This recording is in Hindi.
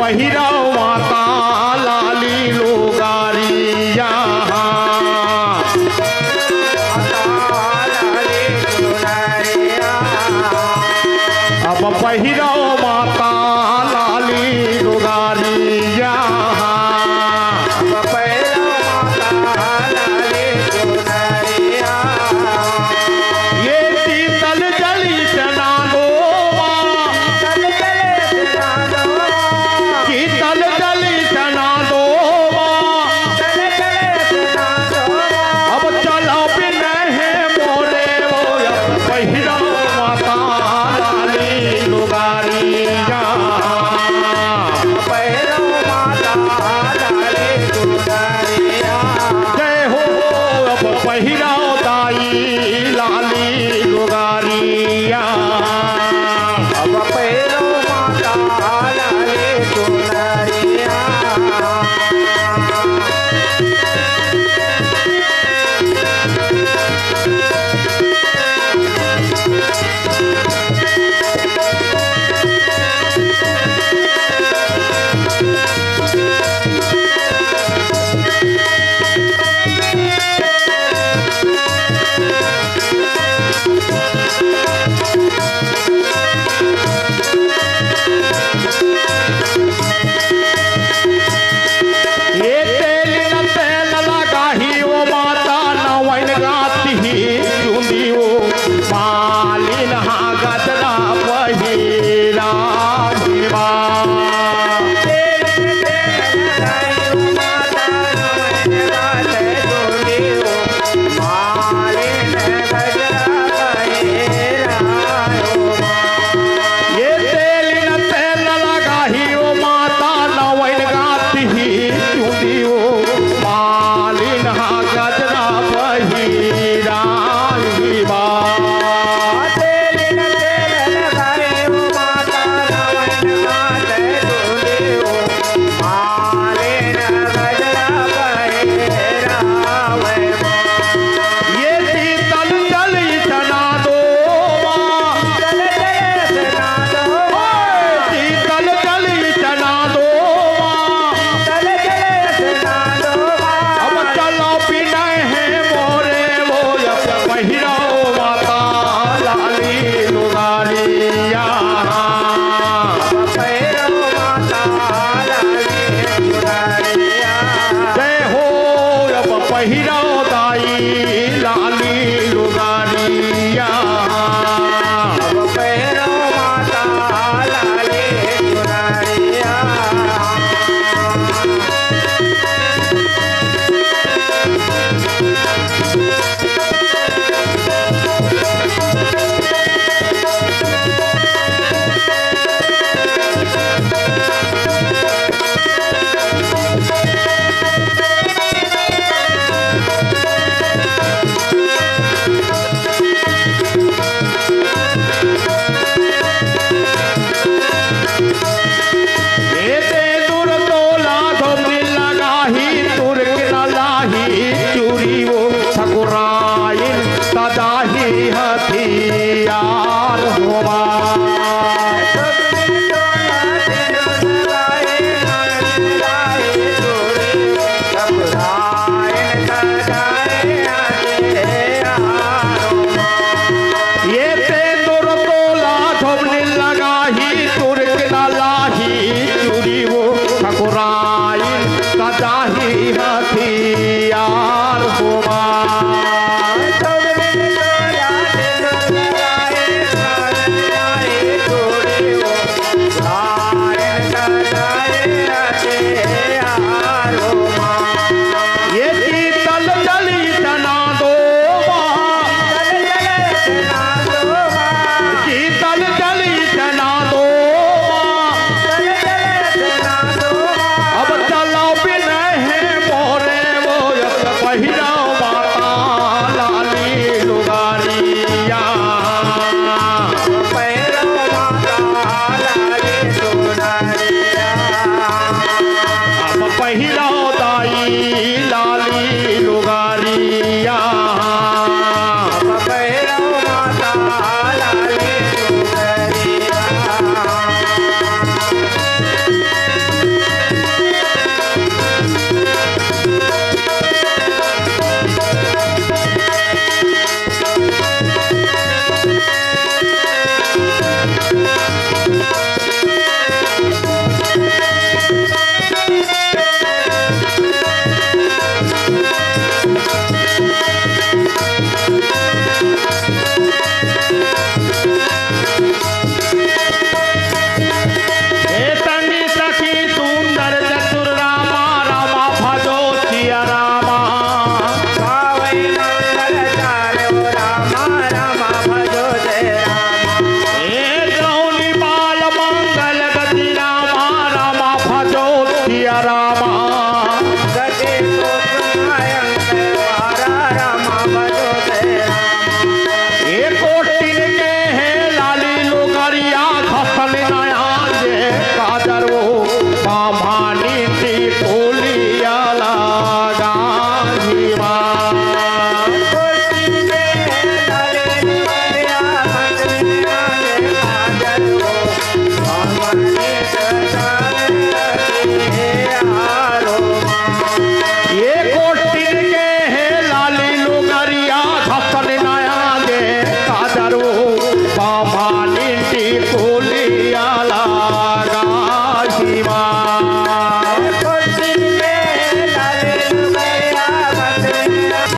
पहिरा माता लाली लुगारिया अब पहिरा माता लाली लुगारिया ये शीतल जली चना दो शीतल जली चना दो अब चलो बिन है मोरे वो पहिरा माता लाली लुगारिया जय हो अब पहिरा दाई लाली लुगारिया ये तेल न तेल लगाही वो माता नवन गाती चुंदी वो मालिन हा गजरा पहिरा हिवा ये तेल न तेल लगाही वो माता नवन गाती चुंदी वो मालिन हा गजरा पहिरा हिवा ये शीतल जली चना दो शीतल जली चना दो अब चलो बिन है मोरे वो पहिरा माता लाली लुगारिया जय हो अब पहिरा दाई लाली लुगारिया एते दूर तोला धोबी लगाही तुर्क न लाही चूरी वो ठकुराइन सदाही हथियार होवा ये ते दूर तोला धोबी लगाही तुर्क न लाही चूरी वो ठकुराइन सदाही हथियार होवा ये शीतल जली चना दो शीतल जली चना दो अब चलो बिन है मोरे वो पहिरा माता लाली लुगारिया अब पहिरा दाई लाली लुगारिया सजे तो सुनायंग